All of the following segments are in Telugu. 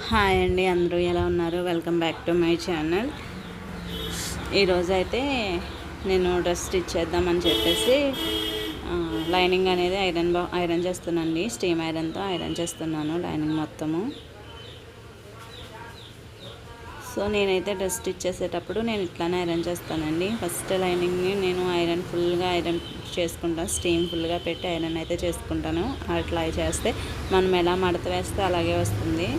హాయ్ అండి, అందరూ ఎలా ఉన్నారు? Welcome back to my channel. ఈరోజైతే నేను డ్రెస్ స్టిచ్ చేద్దామని చెప్పేసి లైనింగ్ అనేది ఐరన్ చేస్తున్నానండి. స్టీమ్ ఐరన్తో ఐరన్ చేస్తున్నాను లైనింగ్ మొత్తము. సో నేనైతే డ్రెస్ స్టిచ్ చేసేటప్పుడు నేను ఇట్లానే ఐరన్ చేస్తానండి. ఫస్ట్ లైనింగ్ని నేను ఫుల్గా ఐరన్ చేసుకుంటాను. స్టీమ్ ఫుల్గా పెట్టి ఐరన్ అయితే చేసుకుంటాను. అట్లా చేస్తే మనం ఎలా మడత వేస్తే అలాగే వస్తుంది.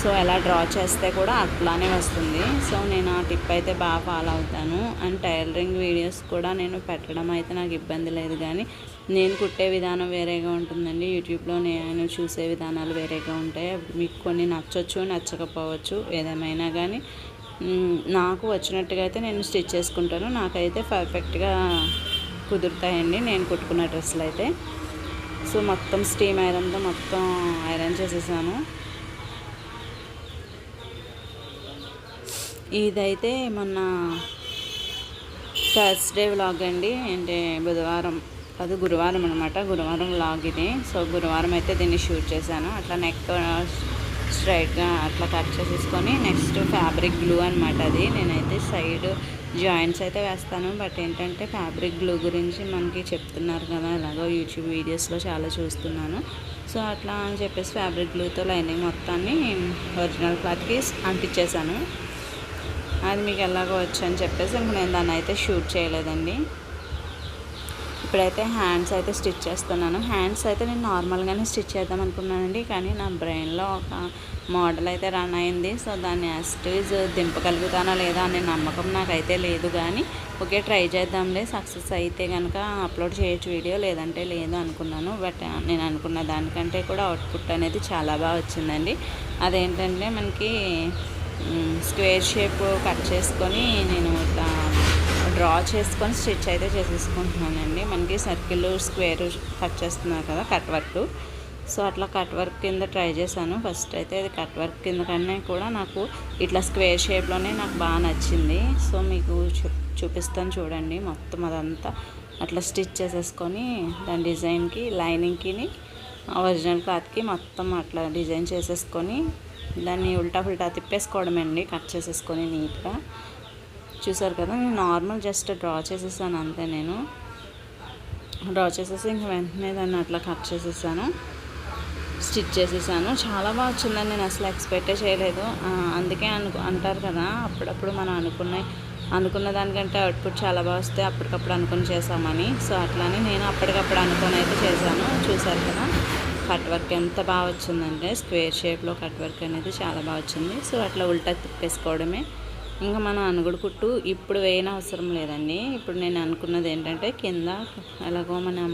సో ఎలా డ్రా చేస్తే కూడా అట్లానే వస్తుంది. సో నేను ఆ టిప్ అయితే బాగా ఫాలో అవుతాను. అండ్ టైలరింగ్ వీడియోస్ కూడా నేను పెట్టడం అయితే నాకు ఇబ్బంది లేదు, కానీ నేను కుట్టే విధానం వేరేగా ఉంటుందండి. యూట్యూబ్లో నేను చూసే విధానాలు వేరేగా ఉంటాయి. మీకు కొన్ని నచ్చవచ్చు, నచ్చకపోవచ్చు. ఏదేమైనా కానీ నాకు వచ్చినట్టుగా అయితే నేను స్టిచ్ చేసుకుంటాను. నాకైతే పర్ఫెక్ట్గా కుదురుతాయండి నేను కుట్టుకున్న డ్రెస్సులు అయితే. సో మొత్తం స్టీమ్ ఐరన్తో మొత్తం ఐరన్ చేసేసాను. ఇదైతే మొన్న థర్స్డే వ్లాగ్ అండి, అంటే బుధవారం అది గురువారం అనమాట. గురువారం వ్లాగ్ ఇది. సో గురువారం అయితే దీన్ని షూట్ చేశాను. అట్లా నెక్ స్ట్రైట్గా అట్లా కట్ చేసేసుకొని నెక్స్ట్ ఫ్యాబ్రిక్ గ్లూ అనమాట. అది నేనైతే సైడ్ జాయింట్స్ అయితే వేస్తాను. బట్ ఏంటంటే ఫ్యాబ్రిక్ గ్లూ గురించి మనకి చెప్తున్నారు కదా, ఎలాగో యూట్యూబ్ వీడియోస్లో చాలా చూస్తున్నాను. సో అట్లా అని చెప్పేసి ఫ్యాబ్రిక్ గ్లూతో లైనింగ్ మొత్తాన్ని ఒరిజినల్ క్లాత్కి అంటించేసాను. అది మీకు ఎలాగో వచ్చు అని చెప్పేసి ఇంక నేను దాన్ని అయితే షూట్ చేయలేదండి. ఇప్పుడైతే హ్యాండ్స్ అయితే స్టిచ్ చేస్తున్నాను. హ్యాండ్స్ అయితే నేను నార్మల్గానే స్టిచ్ చేద్దాం అనుకున్నానండి, కానీ నా బ్రెయిన్లో ఒక మోడల్ అయితే రన్ అయింది. సో దాన్ని యాస్టీజ్ దింపగలుగుతానా లేదా అనే నమ్మకం నాకైతే లేదు, కానీ ఓకే ట్రై చేద్దాంలే, సక్సెస్ అయితే కనుక అప్లోడ్ చేయొచ్చు వీడియో, లేదంటే లేదు అనుకున్నాను. బట్ నేను అనుకున్న దానికంటే కూడా అవుట్పుట్ అనేది చాలా బాగా వచ్చిందండి. అదేంటంటే మనకి స్క్వేర్ షేప్ కట్ చేసుకొని నేను ఇట్లా డ్రా చేసుకొని స్టిచ్ అయితే చేసేసుకుంటున్నానండి. మనకి సర్కిల్ స్క్వేర్ కట్ చేస్తున్నారు కదా కట్ వర్క్. సో అట్లా కట్ వర్క్ కింద ట్రై చేశాను. ఫస్ట్ అయితే అది కట్ వర్క్ కింద కన్నా కూడా నాకు ఇట్లా స్క్వేర్ షేప్లోనే నాకు బాగా నచ్చింది. సో మీకు చూపిస్తాను చూడండి. మొత్తం అదంతా అట్లా స్టిచ్ చేసేసుకొని దాని డిజైన్కి లైనింగ్కి ఒరిజినల్ క్లాత్కి మొత్తం అట్లా డిజైన్ చేసేసుకొని దాన్ని ఉల్టా ఫుల్టా తిప్పేసుకోవడమే అండి, కట్ చేసేసుకొని నీట్గా. చూసారు కదా, నేను నార్మల్ జస్ట్ డ్రా చేసేసాను అంతే. నేను డ్రా చేసేసి ఇంక వెంటనే దాన్ని అట్లా కట్ చేసేసాను, స్టిచ్ చేసేసాను. చాలా బాగా వచ్చిందని నేను అసలు ఎక్స్పెక్టే చేయలేదు. అందుకే అంటారు కదా, అప్పుడప్పుడు మనం అనుకున్న దానికంటే అవుట్పుట్ చాలా బాగా వస్తే అప్పటికప్పుడు అనుకుని చేసామని. సో అట్లానే నేను అప్పటికప్పుడు అనుకొని అయితే చేశాను. చూసారు కదా కట్ వర్క్ ఎంత బాగా వచ్చిందంటే స్క్వేర్ షేప్లో కట్ వర్క్ అనేది చాలా బాగా వచ్చింది. సో అట్లా ఉల్టా తిప్పేసుకోవడమే. ఇంకా మనం అనుగుడు కుట్టు ఇప్పుడు వేయని అవసరం లేదండి. ఇప్పుడు నేను అనుకున్నది ఏంటంటే కింద ఎలాగో మనం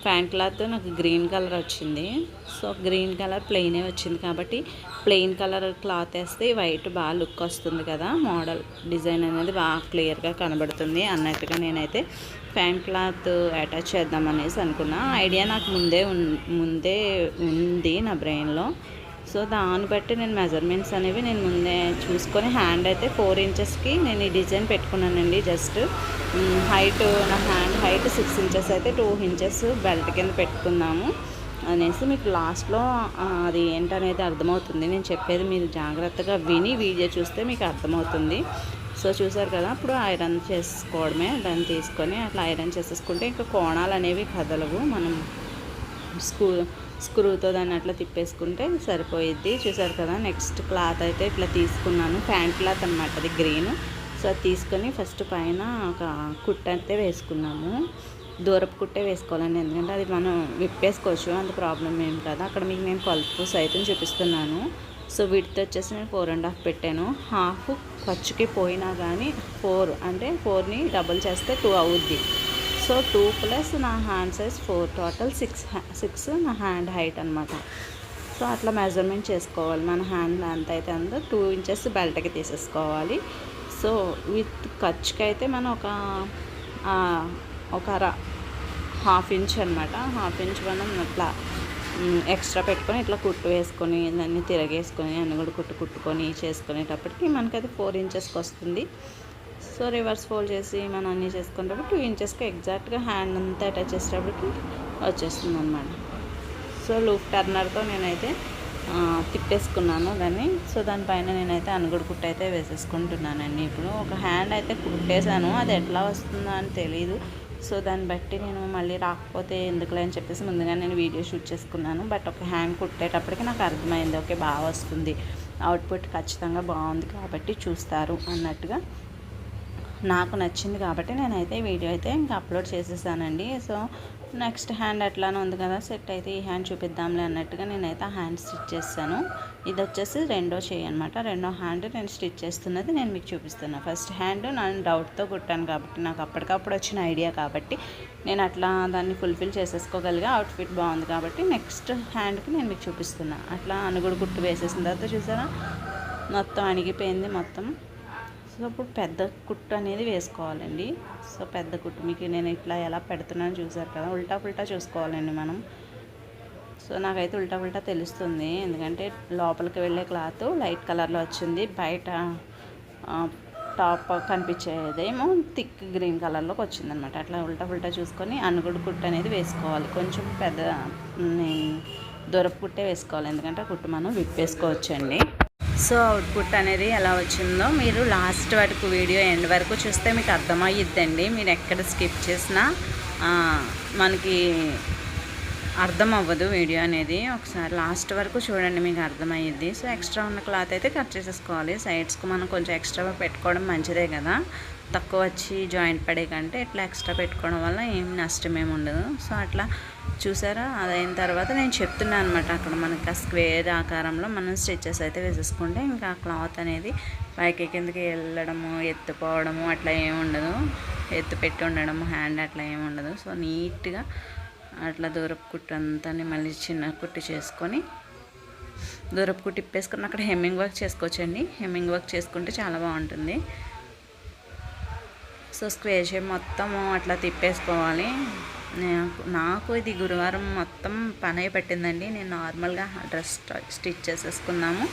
ప్యాంట్ క్లాత్ నాకు గ్రీన్ కలర్ వచ్చింది. సో గ్రీన్ కలర్ ప్లెయినే వచ్చింది కాబట్టి ప్లెయిన్ కలర్ క్లాత్ వేస్తే వైట్ బాగా లుక్ వస్తుంది కదా, మోడల్ డిజైన్ అనేది బాగా క్లియర్గా కనబడుతుంది అన్నట్టుగా నేనైతే ప్యాంట్ క్లాత్ అటాచ్ చేద్దామనేసి అనుకున్నా. ఐడియా నాకు ముందే ఉంది నా బ్రెయిన్లో. సో దాన్ని బట్టి నేను మెజర్మెంట్స్ అనేవి నేను ముందే చూసుకొని హ్యాండ్ అయితే 4 ఇంచెస్కి నేను ఈ డిజైన్ పెట్టుకున్నానండి. జస్ట్ హైట్ నా హ్యాండ్ హైట్ 6 ఇంచెస్ అయితే 2 ఇంచెస్ బెల్ట్ కింద పెట్టుకుందాము అనేసి మీకు లాస్ట్లో అది ఏంటనేది అర్థమవుతుంది. నేను చెప్పేది మీరు జాగ్రత్తగా విని వీడియో చూస్తే మీకు అర్థమవుతుంది. సో చూసారు కదా, ఇప్పుడు ఐరన్ చేసుకోవడమే. దాన్ని తీసుకొని అట్లా ఐరన్ చేసేసుకుంటే ఇంకా కోణాలు అనేవి కదలవు. మనం స్క్రూతో దాన్ని అట్లా తిప్పేసుకుంటే సరిపోయిద్ది. చూసారు కదా, నెక్స్ట్ క్లాత్ అయితే ఇట్లా తీసుకున్నాను. ప్యాంట్ క్లాత్ అనమాట, అది గ్రీన్. సో అది తీసుకొని ఫస్ట్ పైన ఒక కుట్ట అయితే వేసుకున్నాము. దూరపు కుట్టే వేసుకోవాలండి, ఎందుకంటే అది మనం విప్పేసుకోవచ్చు, అంత ప్రాబ్లం ఏం కదా. అక్కడ మీకు నేను కొలత సైతం చూపిస్తున్నాను. సో వీటితో వచ్చేసి నేను 4.5 పెట్టాను. హాఫ్ ఖర్చుకి పోయినా కానీ 4 అంటే 4ని డబుల్ చేస్తే 2 అవుద్ది. సో 2 ప్లస్ నా హ్యాండ్ సైజ్ 4, టోటల్ 6 నా హ్యాండ్ హైట్ అనమాట. సో అట్లా మెజర్మెంట్ చేసుకోవాలి. మన హ్యాండ్ ఎంత అయితే అందో 2 ఇంచెస్ బెల్ట్కి తీసేసుకోవాలి. సో విత్ ఖర్చుకి అయితే మనం ఒక హాఫ్ ఇంచ్ అనమాట, హాఫ్ ఇంచ్ మనం అట్లా ఎక్స్ట్రా పెట్టుకొని ఇట్లా కుట్టు వేసుకొని దాన్ని తిరగేసుకొని అన్ని కూడా కుట్టుకొని చేసుకునేటప్పటికి మనకి అది 4 ఇంచెస్కి వస్తుంది. సో రివర్స్ ఫోల్డ్ చేసి మనం అన్నీ చేసుకునేటప్పుడు 2 ఇంచెస్కి ఎగ్జాక్ట్గా హ్యాండ్ అంతా అటాచ్ చేసేటప్పటికి వచ్చేస్తుంది అనమాట. సో లూప్ టర్నర్తో నేనైతే తిప్పేసుకున్నాను దాన్ని. సో దానిపైన నేనైతే అనుగుడు కుట్టు అయితే వేసేసుకుంటున్నానండి. ఇప్పుడు ఒక హ్యాండ్ అయితే కుట్టేశాను, అది ఎట్లా వస్తుందో అని తెలీదు. సో దాన్ని బట్టి నేను మళ్ళీ రాకపోతే ఎందుకులే అని చెప్పేసి ముందుగా నేను వీడియో షూట్ చేసుకున్నాను. బట్ ఒక హ్యాండ్ కుట్టేటప్పటికి నాకు అర్థమైంది, ఓకే బాగా వస్తుంది, అవుట్పుట్ ఖచ్చితంగా బాగుంది కాబట్టి చూస్తారు అన్నట్టుగా నాకు నచ్చింది కాబట్టి నేనైతే వీడియో అయితే ఇంకా అప్లోడ్ చేసేసానండి. సో నెక్స్ట్ హ్యాండ్ ఎట్లానో ఉంది కదా, సెట్ అయితే ఈ హ్యాండ్ చూపిద్దాంలే అన్నట్టుగా నేనైతే ఆ హ్యాండ్ స్టిచ్ చేస్తాను. ఇది వచ్చేసి రెండో చేయి అనమాట. రెండో హ్యాండ్ నేను స్టిచ్ చేస్తున్నది నేను మీకు చూపిస్తున్నాను. ఫస్ట్ హ్యాండ్ నేను డౌట్తో కుట్టాను కాబట్టి, నాకు అప్పటికప్పుడు వచ్చిన ఐడియా కాబట్టి నేను అట్లా దాన్ని ఫుల్ఫిల్ చేసేసుకోగలిగా, అవుట్ఫిట్ బాగుంది కాబట్టి నెక్స్ట్ హ్యాండ్కి నేను మీకు చూపిస్తున్నాను. అట్లా అనుగుడు కుట్టు వేసేసిన తర్వాత చూసారా మొత్తం అణిగిపోయింది మొత్తం. సో ఇప్పుడు పెద్ద కుట్టు అనేది వేసుకోవాలండి. సో పెద్ద కుట్టు మీకు నేను ఇట్లా ఎలా పెడుతున్నాను చూసారు కదా, ఉల్టా పుల్టా చూసుకోవాలండి మనం. సో నాకైతే ఉల్టా పుల్టా తెలుస్తుంది, ఎందుకంటే లోపలికి వెళ్ళే క్లాత్ లైట్ కలర్లో వచ్చింది, బయట టాప్ కనిపించేదేమో థిక్ గ్రీన్ కలర్లోకి వచ్చిందనమాట. అట్లా ఉల్టా పుల్టా చూసుకొని అనుగుడు కుట్టు అనేది వేసుకోవాలి. కొంచెం పెద్ద దూరపు కుట్టే వేసుకోవాలి, ఎందుకంటే కుట్టు మనం విప్పేసుకోవచ్చండి. సో అవుట్పుట్ అనేది ఎలా వచ్చిందో మీరు లాస్ట్ వరకు వీడియో ఎండ్ వరకు చూస్తే మీకు అర్థమయ్యిద్దండి. మీరు ఎక్కడ స్కిప్ చేసినా మనకి అర్థం అవ్వదు వీడియో అనేది. ఒకసారి లాస్ట్ వరకు చూడండి, మీకు అర్థమయ్యిద్ది. సో ఎక్స్ట్రా ఉన్న క్లాత్ అయితే కట్ చేసేసుకోవాలి. సైడ్స్కి మనం కొంచెం ఎక్స్ట్రా పెట్టుకోవడం మంచిదే కదా, తక్కువ వచ్చి జాయింట్ పడే కంటే ఇట్లా ఎక్స్ట్రా పెట్టుకోవడం వల్ల ఏం నష్టం ఏమి ఉండదు. సో అట్లా చూసారా, అదైన తర్వాత నేను చెప్తున్నాను అనమాట, అక్కడ మనకి ఆ స్క్వేర్ ఆకారంలో మనం స్టిచెస్ అయితే వేసేసుకుంటే ఇంకా క్లాత్ అనేది పైకి కిందకి వెళ్ళడము ఎత్తుపోవడము అట్లా ఏమి ఉండదు, ఎత్తు పెట్టి ఉండడము హ్యాండ్ అట్లా ఏమి ఉండదు. సో నీట్గా అట్లా దూరపు కుట్టు అంతా మళ్ళీ చిన్న కుట్టు చేసుకొని దూరపు కుట్టు ఇప్పేసుకొని అక్కడ హెమ్మింగ్ వర్క్ చేసుకోవచ్చండి. హెమ్మింగ్ వర్క్ చేసుకుంటే చాలా బాగుంటుంది. సో స్క్వేర్ షేప్ మొత్తము అట్లా తిప్పేసుకోవాలి. నాకు ఇది గురువారం మొత్తం పని పట్టిందండి. నేను నార్మల్గా డ్రెస్ స్టిచ్ చేసేసుకున్నాము,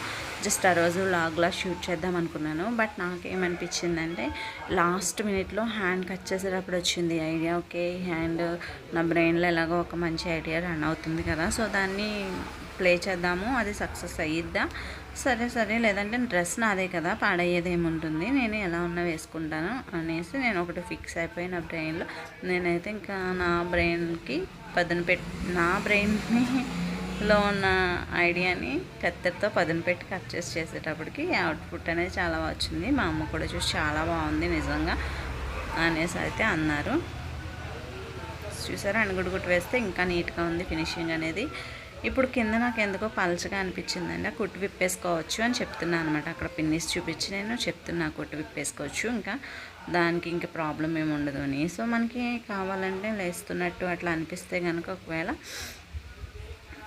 జస్ట్ ఆ రోజు లాగ్లా షూట్ చేద్దాం అనుకున్నాను. బట్ నాకేమనిపించిందంటే లాస్ట్ మినిట్లో హ్యాండ్ కట్ చేసేటప్పుడు వచ్చింది ఐడియా, ఓకే హ్యాండ్ నా బ్రెయిన్లో ఎలాగో ఒక మంచి ఐడియా రన్ అవుతుంది కదా, సో దాన్ని ప్లే చేద్దాము, అది సక్సెస్ అయ్యిద్దా, సరే లేదంటే డ్రెస్ నాదే కదా పాడయ్యేది ఏముంటుంది, నేను ఎలా ఉన్నా వేసుకుంటాను అనేసి నేను ఒకటి ఫిక్స్ అయిపోయి నా బ్రెయిన్లో. నేనైతే ఇంకా నా బ్రెయిన్కి నా బ్రెయిన్లో ఉన్న ఐడియాని కత్తెరతో పదును పెట్టి కట్ చేసేటప్పటికి అవుట్పుట్ అనేది చాలా వచ్చింది. మా అమ్మ కూడా చూసి చాలా బాగుంది నిజంగా అనేసి అయితే అన్నారు. చూసారా అనుగుడు కుట్టు వేస్తే ఇంకా నీట్గా ఉంది ఫినిషింగ్ అనేది. ఇప్పుడు కింద నాకు ఎందుకో పల్చగా అనిపించిందండి, ఆ కుట్టు విప్పేసుకోవచ్చు అని చెప్తున్నాను అనమాట. అక్కడ పిన్నిస్ చూపించి నేను చెప్తున్నా కుట్టు విప్పేసుకోవచ్చు, ఇంకా దానికి ఇంకా ప్రాబ్లం ఏమి ఉండదు అని. సో మనకి కావాలంటే లేస్తున్నట్టు అట్లా అనిపిస్తే కనుక ఒకవేళ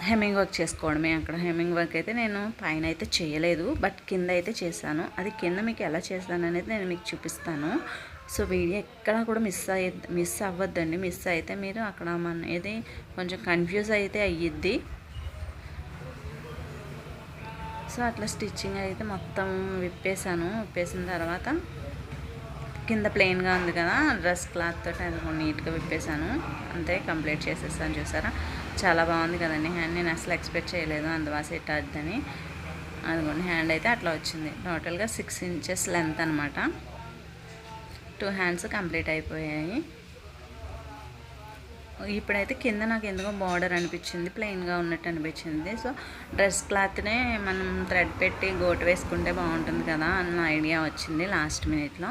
హెమ్మింగ్ వర్క్ చేసుకోవడమే. అక్కడ హెమ్మింగ్ వర్క్ అయితే నేను పైన అయితే చేయలేదు, బట్ కింద అయితే చేశాను. అది కింద మీకు ఎలా చేశాను అనేది నేను మీకు చూపిస్తాను. సో వీడియో ఎక్కడ కూడా మిస్ అవ్వద్దండి. మిస్ అయితే మీరు అక్కడ ఏది కొంచెం కన్ఫ్యూజ్ అయితే అయ్యిద్ది. సో అట్లా స్టిచ్చింగ్ అయితే మొత్తం విప్పేసిన తర్వాత కింద ప్లెయిన్గా ఉంది కదా డ్రెస్ క్లాత్ తోటి అది నీట్గా విప్పేశాను, అంతే కంప్లీట్ చేసేసాను. చూసారా చాలా బాగుంది కదండి హ్యాండ్, నేను అసలు ఎక్స్పెక్ట్ చేయలేదు అందువల్ల సెట్ అవుతుందని. అదిగోండి హ్యాండ్ అయితే అట్లా వచ్చింది. టోటల్గా 6 ఇంచెస్ లెంత్ అనమాట. 2 హ్యాండ్స్ కంప్లీట్ అయిపోయాయి. ఇప్పుడైతే కింద నాకు ఎందుకో బార్డర్ అనిపించింది, ప్లెయిన్గా ఉన్నట్టు అనిపించింది. సో డ్రెస్ క్లాత్నే మనం థ్రెడ్ పెట్టి గోటు వేసుకుంటే బాగుంటుంది కదా అన్న ఐడియా వచ్చింది లాస్ట్ మినిట్లో.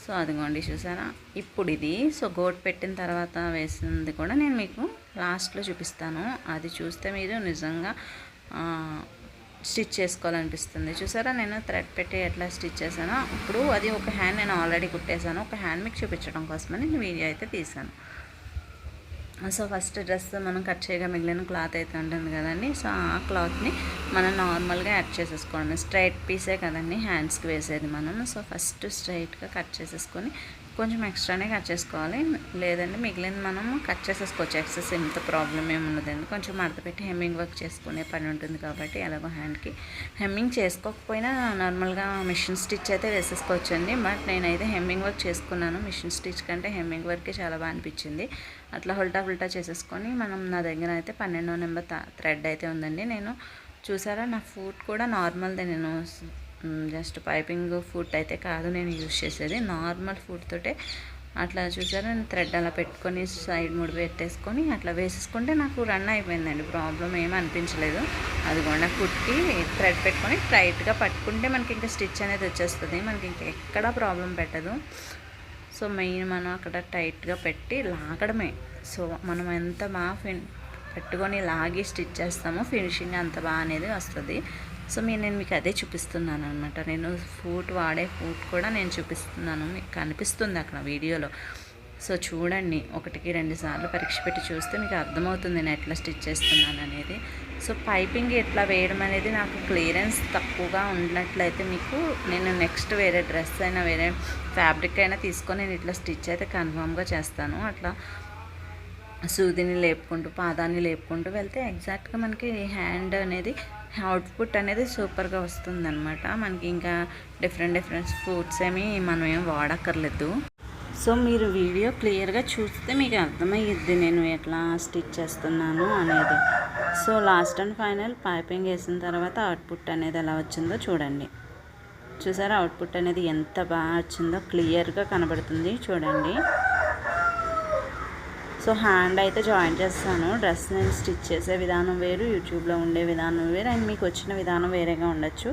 సో అదిగోండి చూసారా ఇప్పుడు ఇది. సో గోటు పెట్టిన తర్వాత వేసింది కూడా నేను మీకు లాస్ట్లో చూపిస్తాను, అది చూస్తే మీరు నిజంగా స్టిచ్ చేసుకోవాలనిపిస్తుంది. చూసారా నేను థ్రెడ్ పెట్టి ఎట్లా స్టిచ్ చేశానో. ఇప్పుడు అది ఒక హ్యాండ్ నేను ఆల్రెడీ కుట్టేశాను, ఒక హ్యాండ్ మీకు చూపించడం కోసమని నేను వీడియో అయితే తీసాను. సో ఫస్ట్ డ్రెస్ మనం కట్ చేయగా మిగిలిన క్లాత్ అయితే ఉంటుంది కదండి, సో ఆ క్లాత్ని మనం నార్మల్గా యాడ్ చేసేసుకోవడం. స్ట్రైట్ పీసే కదండి హ్యాండ్స్కి వేసేది మనం. సో ఫస్ట్ స్ట్రైట్గా కట్ చేసేసుకొని కొంచెం ఎక్స్ట్రానే కట్ చేసుకోవాలి, లేదంటే మిగిలిన మనం కట్ చేసేసుకోవచ్చు. ఎక్సెస్ ఎంత ప్రాబ్లం ఏమి ఉండదండి. కొంచెం మడత పెట్టి హెమ్మింగ్ వర్క్ చేసుకునే పని ఉంటుంది కాబట్టి ఎలాగో హ్యాండ్కి హెమ్మింగ్ చేసుకోకపోయినా నార్మల్గా మిషన్ స్టిచ్ అయితే వేసేసుకోవచ్చు అండి. బట్ నేనైతే హెమ్మింగ్ వర్క్ చేసుకున్నాను, మిషన్ స్టిచ్ కంటే హెమ్మింగ్ వర్కే చాలా బాగా అనిపించింది. అట్లా ఉల్టా చేసేసుకొని మనం నా దగ్గర అయితే 12వ నెంబర్ థ్రెడ్ అయితే ఉందండి. నేను చూసారా నా ఫుట్ కూడా నార్మల్దే, నేను జస్ట్ పైపింగ్ ఫుట్ అయితే కాదు నేను యూజ్ చేసేది, నార్మల్ ఫుట్ తోటే అట్లా చూసారా నేను థ్రెడ్ అలా పెట్టుకొని సైడ్ ముడి పెట్టేసుకొని అట్లా వేసేసుకుంటే నాకు రన్ అయిపోయిందండి, ప్రాబ్లం ఏమీ అనిపించలేదు. అదిగోండి ఫుట్కి థ్రెడ్ పెట్టుకొని టైట్గా పట్టుకుంటే మనకి ఇంకా స్టిచ్ అనేది వచ్చేస్తుంది, మనకి ఇంకా ఎక్కడా ప్రాబ్లం పెట్టదు. సో మెయిన్ మనం అక్కడ టైట్గా పెట్టి లాగడమే. సో మనం ఎంత బాగా పెట్టుకొని లాగి స్టిచ్ చేస్తామో ఫినిషింగ్ అంత బాగా అనేది వస్తుంది. సో నేను మీకు అదే చూపిస్తున్నాను అనమాట, నేను ఫూట్ వాడే ఫూట్ కూడా నేను చూపిస్తున్నాను, మీకు కనిపిస్తుంది అక్కడ వీడియోలో. సో చూడండి, 1-2 సార్లు పరీక్ష పెట్టి చూస్తే మీకు అర్థమవుతుంది నేను ఎట్లా స్టిచ్ చేస్తున్నాను అనేది. సో పైపింగ్ ఎట్లా వేయడం అనేది నాకు క్లియరెన్స్ తక్కువగా ఉన్నట్లయితే మీకు నేను నెక్స్ట్ వేరే డ్రెస్ అయినా వేరే ఫ్యాబ్రిక్ అయినా తీసుకొని నేను ఇట్లా స్టిచ్ అయితే కన్ఫామ్గా చేస్తాను. అట్లా సూదిని లేపుకుంటూ పాదాన్ని లేపుకుంటూ వెళ్తే ఎగ్జాక్ట్గా మనకి హ్యాండ్ అనేది అవుట్పుట్ అనేది సూపర్గా వస్తుందన్నమాట. మనకి ఇంకా డిఫరెంట్ ఫుడ్స్ మనం ఏం వాడక్కర్లేదు. సో మీరు వీడియో క్లియర్గా చూస్తే మీకు అర్థమయ్యిద్ది నేను ఎట్లా స్టిచ్ చేస్తున్నాను అనేది. So last and final piping వేసిన తర్వాత అవుట్పుట్ అనేది ఎలా వచ్చిందో చూడండి. చూసారా అవుట్పుట్ అనేది ఎంత బాగా వచ్చిందో క్లియర్గా కనబడుతుంది చూడండి. సో హ్యాండ్ అయితే జాయిన్ చేస్తాను. డ్రెస్ నేను స్టిచ్ చేసే విధానం వేరు, యూట్యూబ్లో ఉండే విధానం వేరు, అండ్ మీకు వచ్చిన విధానం వేరేగా ఉండొచ్చు.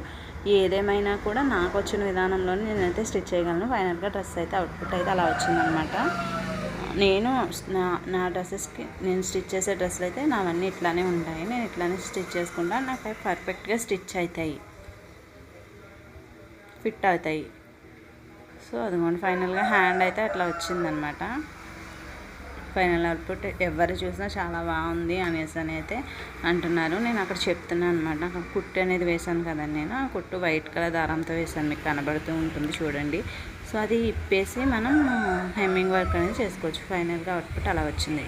ఏదేమైనా కూడా నాకు వచ్చిన విధానంలోనే నేనైతే స్టిచ్ చేయగలను. ఫైనల్గా డ్రెస్ అయితే అవుట్పుట్ అయితే అలా వచ్చిందనమాట. నేను నా డ్రెస్సెస్కి నేను స్టిచ్ చేసే డ్రెస్సులు అయితే నావన్నీ ఇట్లానే ఉంటాయి, నేను ఇట్లానే స్టిచ్ చేసుకుంటా, నాకు అవి పర్ఫెక్ట్గా స్టిచ్ అవుతాయి, ఫిట్ అవుతాయి. సో అదిగోండి ఫైనల్గా హ్యాండ్ అయితే అట్లా వచ్చిందనమాట. ఫైనల్ అవుట్పుట్ ఎవరు చూసినా చాలా బాగుంది అనేసి అయితే అంటున్నారు. నేను అక్కడ చెప్తున్నాను అనమాట, అక్కడ కుట్టు అనేది వేసాను కదండి, నేను ఆ కుట్టు వైట్ కలర్ దారంతో వేసాను, మీకు కనబడుతూ ఉంటుంది చూడండి. సో అది ఇప్పేసి మనం హెమ్మింగ్ వర్క్ అనేది చేసుకోవచ్చు. ఫైనల్గా అవుట్పుట్ అలా వచ్చింది.